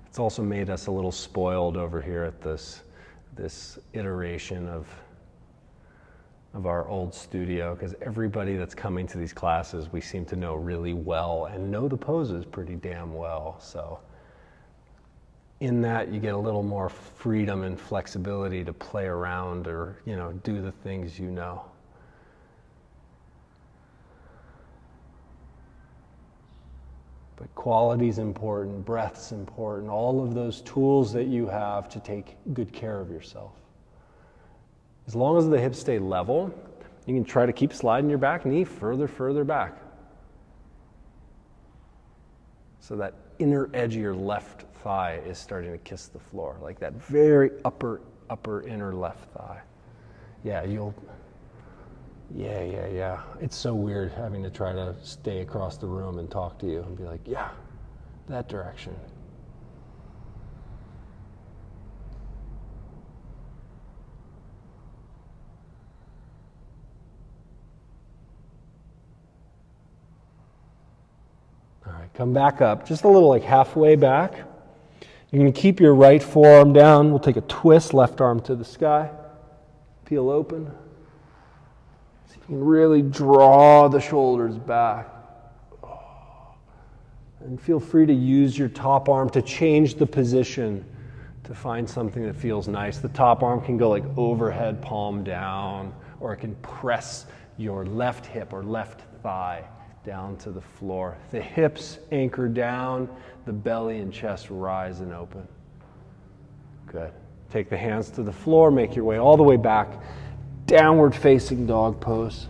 It's also made us a little spoiled over here at this iteration of our old studio, because everybody that's coming to these classes we seem to know really well and know the poses pretty damn well. So in that you get a little more freedom and flexibility to play around or, do the things you know. But quality's important, breath's important, all of those tools that you have to take good care of yourself. As long as the hips stay level, you can try to keep sliding your back knee further back. So that inner edge of your left thigh is starting to kiss the floor, like that very upper inner left thigh. Yeah, Yeah. It's so weird having to try to stay across the room and talk to you and be like, yeah, that direction. All right, come back up, just a little like halfway back. You're going to keep your right forearm down. We'll take a twist, left arm to the sky. Peel open. You can really draw the shoulders back. And feel free to use your top arm to change the position to find something that feels nice. The top arm can go like overhead, palm down, or it can press your left hip or left thigh down to the floor. The hips anchor down, the belly and chest rise and open. Good. Take the hands to the floor, make your way all the way back. Downward facing dog pose.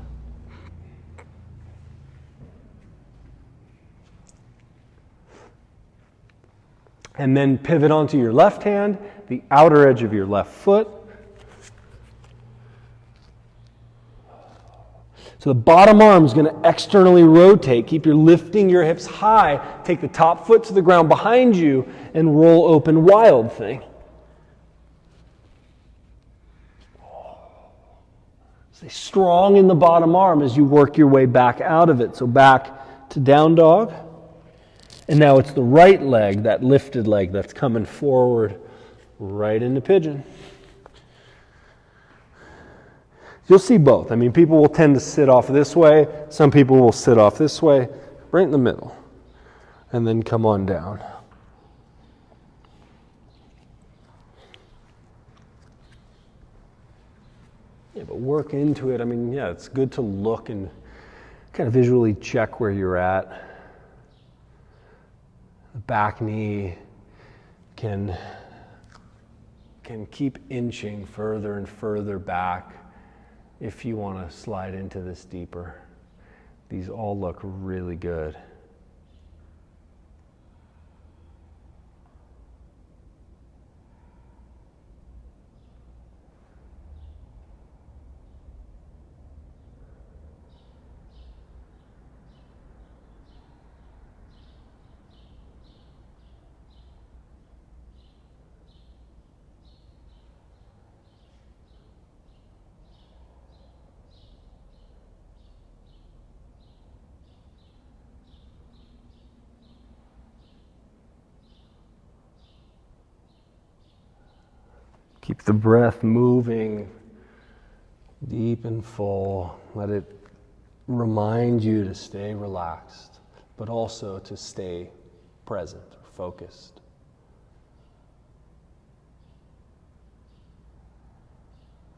And then pivot onto your left hand, the outer edge of your left foot. So the bottom arm is going to externally rotate. Keep lifting your hips high. Take the top foot to the ground behind you and roll open Wild Thing. Stay strong in the bottom arm as you work your way back out of it. So back to down dog. And now it's the right leg, that lifted leg, that's coming forward right into pigeon. You'll see both. I mean, people will tend to sit off this way. Some people will sit off this way, right in the middle. And then come on down. Yeah, but work into it. I mean, yeah, it's good to look and kind of visually check where you're at. The back knee can keep inching further and further back if you want to slide into this deeper. These all look really good. Keep the breath moving deep and full. Let it remind you to stay relaxed, but also to stay present, focused.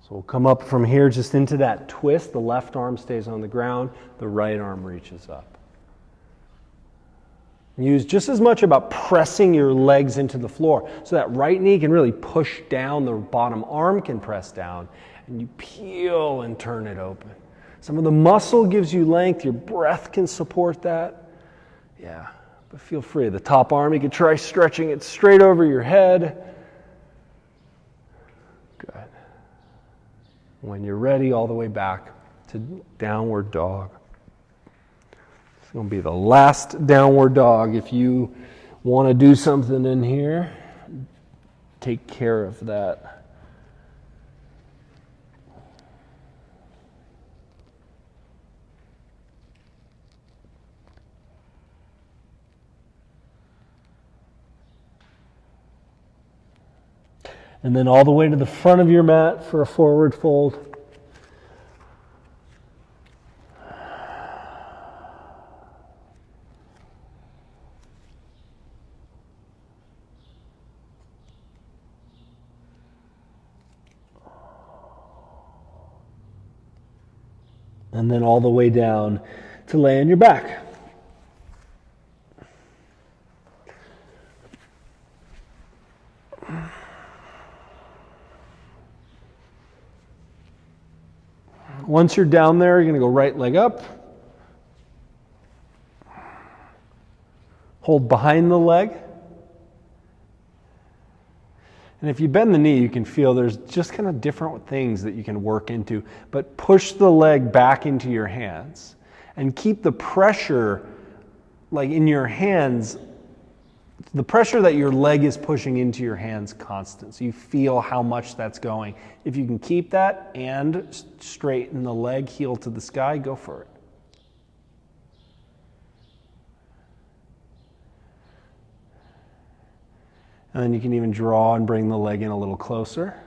So we'll come up from here just into that twist. The left arm stays on the ground, the right arm reaches up. Use just as much about pressing your legs into the floor so that right knee can really push down, the bottom arm can press down, and you peel and turn it open. Some of the muscle gives you length, your breath can support that. Yeah, but feel free. The top arm, you can try stretching it straight over your head. Good. When you're ready, all the way back to downward dog. It's going to be the last downward dog. If you want to do something in here, take care of that. And then all the way to the front of your mat for a forward fold. And then all the way down to lay on your back. Once you're down there, you're going to go right leg up. Hold behind the leg. And if you bend the knee, you can feel there's just kind of different things that you can work into. But push the leg back into your hands and keep the pressure like in your hands, the pressure that your leg is pushing into your hands constant. So you feel how much that's going. If you can keep that and straighten the leg, heel to the sky, go for it. And then you can even draw and bring the leg in a little closer.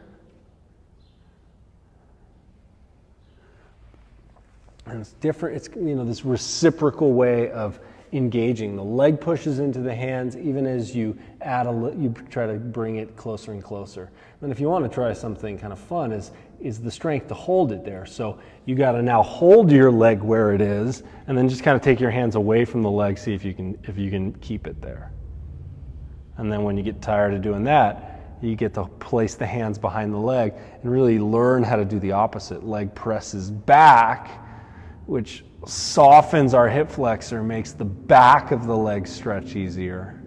And it's different, it's this reciprocal way of engaging. The leg pushes into the hands even as you you try to bring it closer and closer. And if you want to try something kind of fun is the strength to hold it there. So you got to now hold your leg where it is and then just kind of take your hands away from the leg, see if you can keep it there. And then when you get tired of doing that, you get to place the hands behind the leg and really learn how to do the opposite. Leg presses back, which softens our hip flexor, makes the back of the leg stretch easier.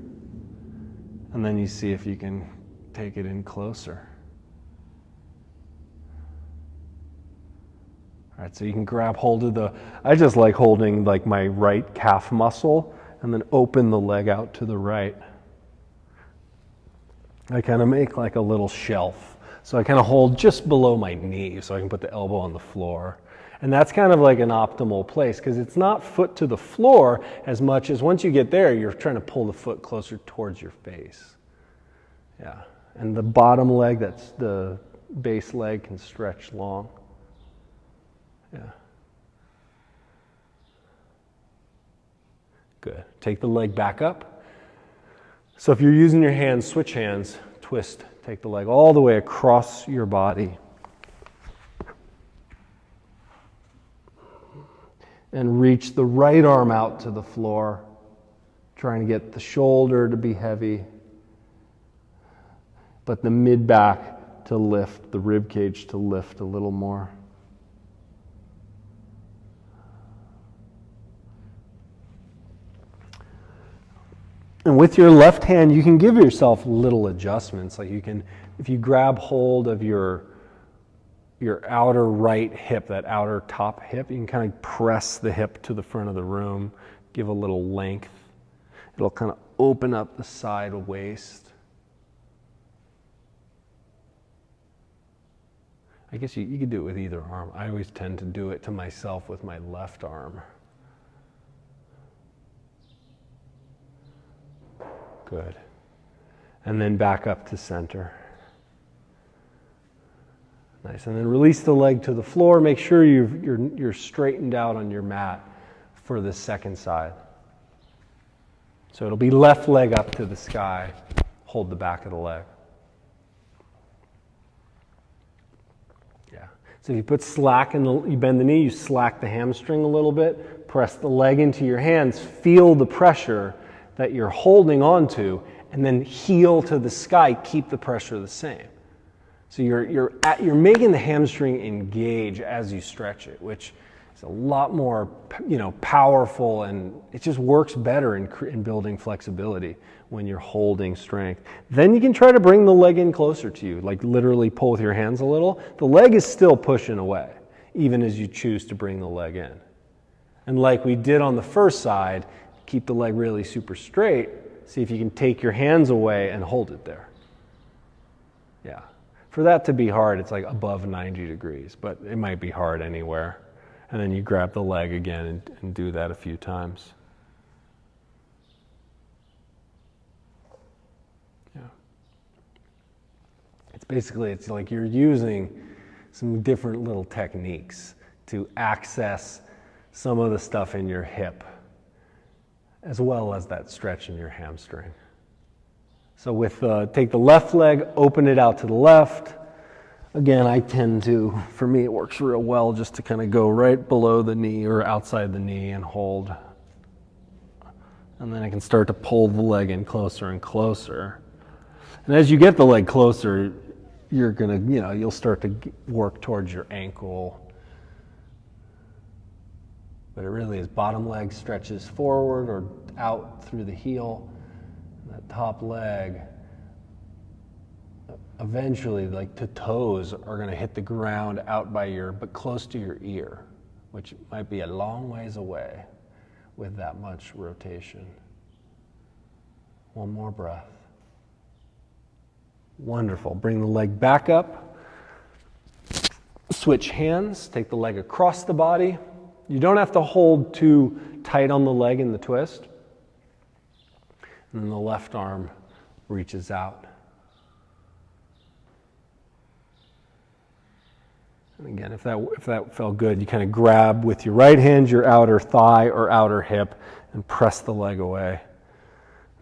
And then you see if you can take it in closer. All right, so you can grab hold of I just like holding like my right calf muscle and then open the leg out to the right. I kind of make like a little shelf. So I kind of hold just below my knee so I can put the elbow on the floor. And that's kind of like an optimal place because it's not foot to the floor as much as once you get there, you're trying to pull the foot closer towards your face. Yeah. And the bottom leg, that's the base leg, can stretch long. Yeah. Good. Take the leg back up. So if you're using your hands, switch hands, twist, take the leg all the way across your body. And reach the right arm out to the floor trying to get the shoulder to be heavy, but the mid-back to lift, the rib cage to lift a little more. And with your left hand, you can give yourself little adjustments. Like you can, if you grab hold of your outer right hip, that outer top hip, you can kind of press the hip to the front of the room, give a little length. It'll kind of open up the side waist. I guess you could do it with either arm. I always tend to do it to myself with my left arm. Good. And then back up to center. Nice. And then release the leg to the floor. Make sure you're straightened out on your mat for the second side. So it'll be left leg up to the sky. Hold the back of the leg. Yeah. So if you put slack in you bend the knee, you slack the hamstring a little bit, press the leg into your hands, feel the pressure that you're holding on to, and then heel to the sky, keep the pressure the same. So you're making the hamstring engage as you stretch it, which is a lot more, powerful, and it just works better in building flexibility when you're holding strength. Then you can try to bring the leg in closer to you, like literally pull with your hands a little. The leg is still pushing away, even as you choose to bring the leg in. And like we did on the first side, keep the leg really super straight. See if you can take your hands away and hold it there. Yeah. For that to be hard, it's like above 90 degrees, but it might be hard anywhere. And then you grab the leg again and do that a few times. Yeah. It's like you're using some different little techniques to access some of the stuff in your hip, as well as that stretch in your hamstring. So take the left leg, open it out to the left. Again, for me it works real well just to kind of go right below the knee or outside the knee and hold. And then I can start to pull the leg in closer and closer. And as you get the leg closer, you'll start to work towards your ankle. But it really is bottom leg stretches forward or out through the heel. That top leg, eventually, like the toes are going to hit the ground out but close to your ear, which might be a long ways away with that much rotation. One more breath. Wonderful. Bring the leg back up. Switch hands. Take the leg across the body. You don't have to hold too tight on the leg in the twist. And then the left arm reaches out. And again, if that felt good, you kind of grab with your right hand your outer thigh or outer hip and press the leg away.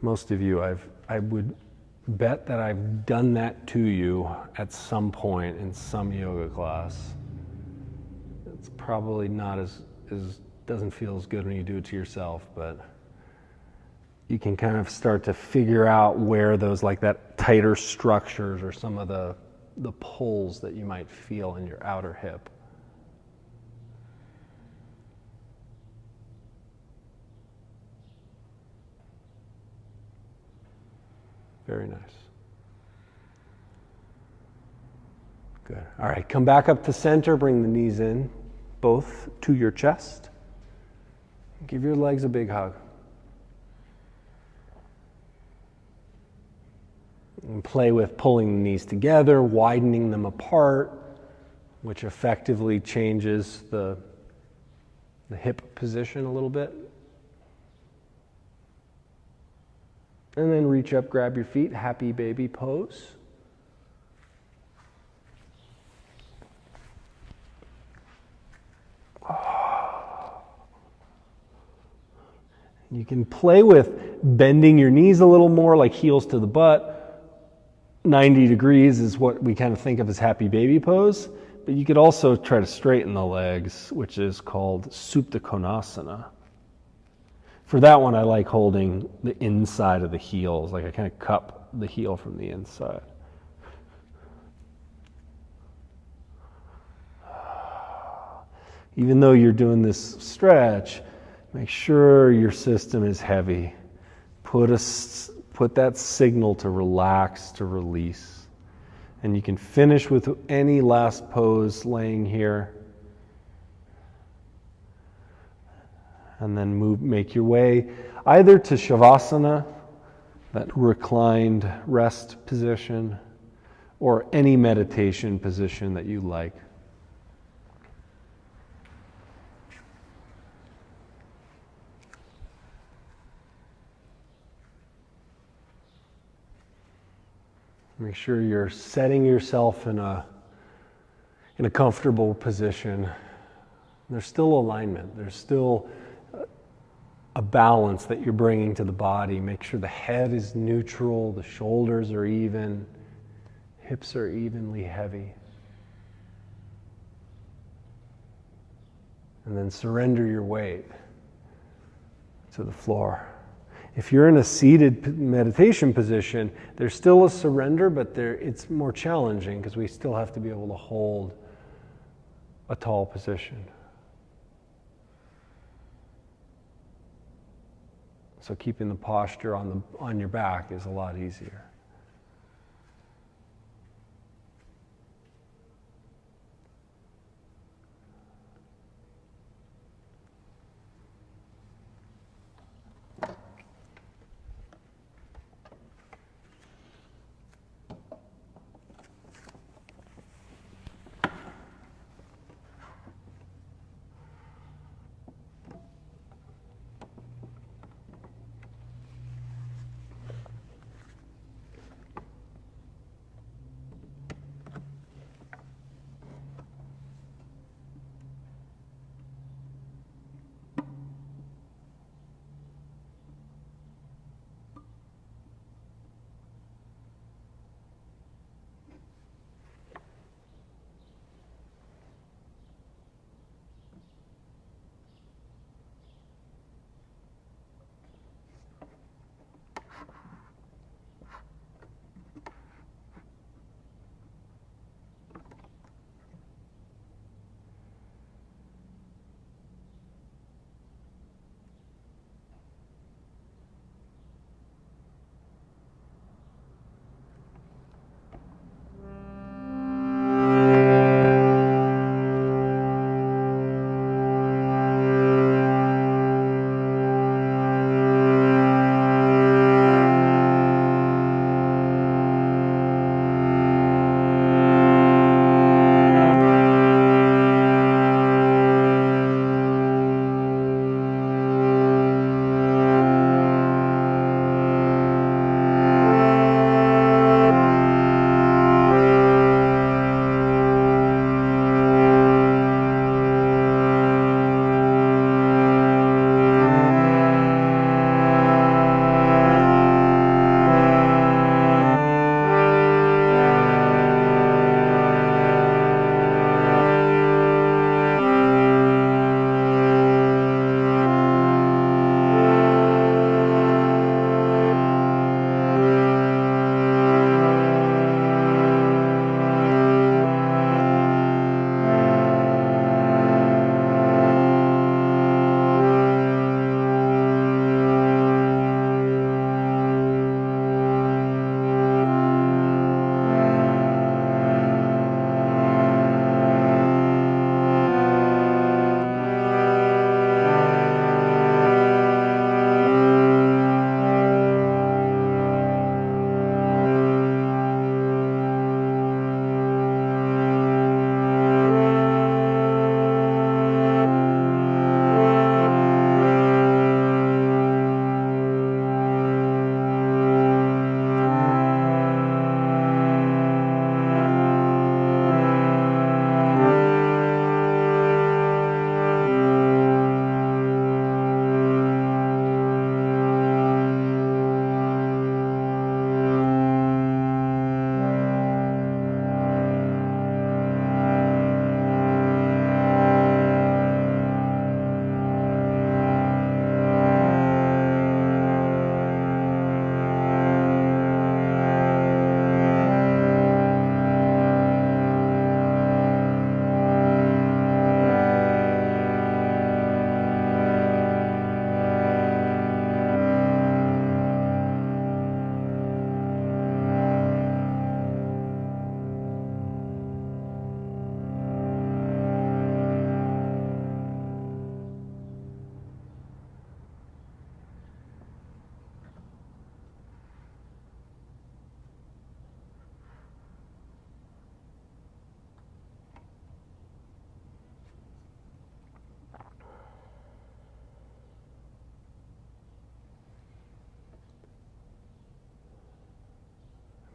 Most of you, I would bet that I've done that to you at some point in some yoga class. It's probably not doesn't feel as good when you do it to yourself, but you can kind of start to figure out where those, like that tighter structures or some of the pulls that you might feel in your outer hip. Very nice. Good. All right, come back up to center, bring the knees in, both to your chest. Give your legs a big hug. And play with pulling the knees together, widening them apart, which effectively changes the hip position a little bit. And then reach up, grab your feet, happy baby pose. You can play with bending your knees a little more, like heels to the butt. 90 degrees is what we kind of think of as happy baby pose, but you could also try to straighten the legs, which is called Supta Konasana. For that one, I like holding the inside of the heels, like I kind of cup the heel from the inside. Even though you're doing this stretch, make sure your system is heavy. Put that signal to relax, to release. And you can finish with any last pose laying here. And then make your way either to Shavasana, that reclined rest position, or any meditation position that you like. Make sure you're setting yourself in a comfortable position. There's still alignment. There's still a balance that you're bringing to the body. Make sure the head is neutral, the shoulders are even, hips are evenly heavy. And then surrender your weight to the floor. If you're in a seated meditation position, there's still a surrender, but it's more challenging because we still have to be able to hold a tall position. So keeping the posture on your back is a lot easier.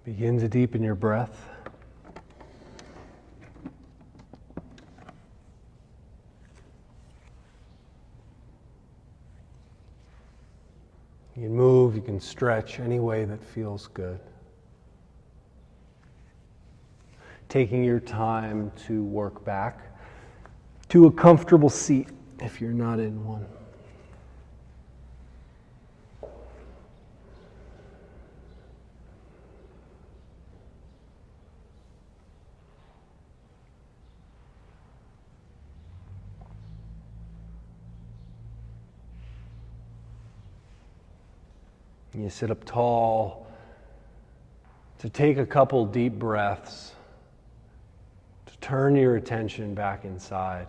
Begin to deepen your breath. You can move, you can stretch any way that feels good. Taking your time to work back to a comfortable seat if you're not in one. You sit up tall to take a couple deep breaths, to turn your attention back inside.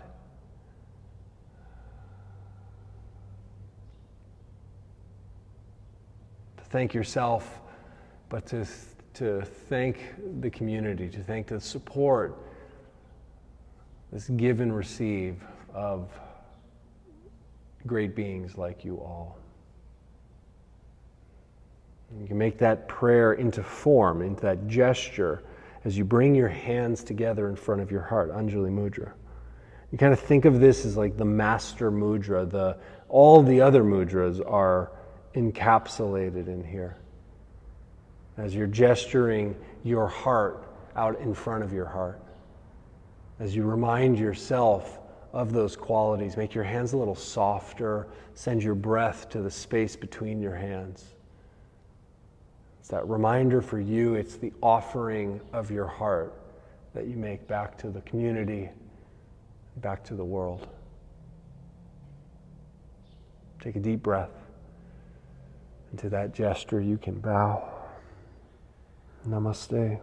To thank yourself, but to thank the community, to thank the support, this give and receive of great beings like you all. You can make that prayer into form, into that gesture, as you bring your hands together in front of your heart, Anjali Mudra. You kind of think of this as like the master mudra. All the other mudras are encapsulated in here. As you're gesturing your heart out in front of your heart. As you remind yourself of those qualities, make your hands a little softer, send your breath to the space between your hands. That reminder for you, it's the offering of your heart that you make back to the community, back to the world. Take a deep breath. Into that gesture you can bow. Namaste.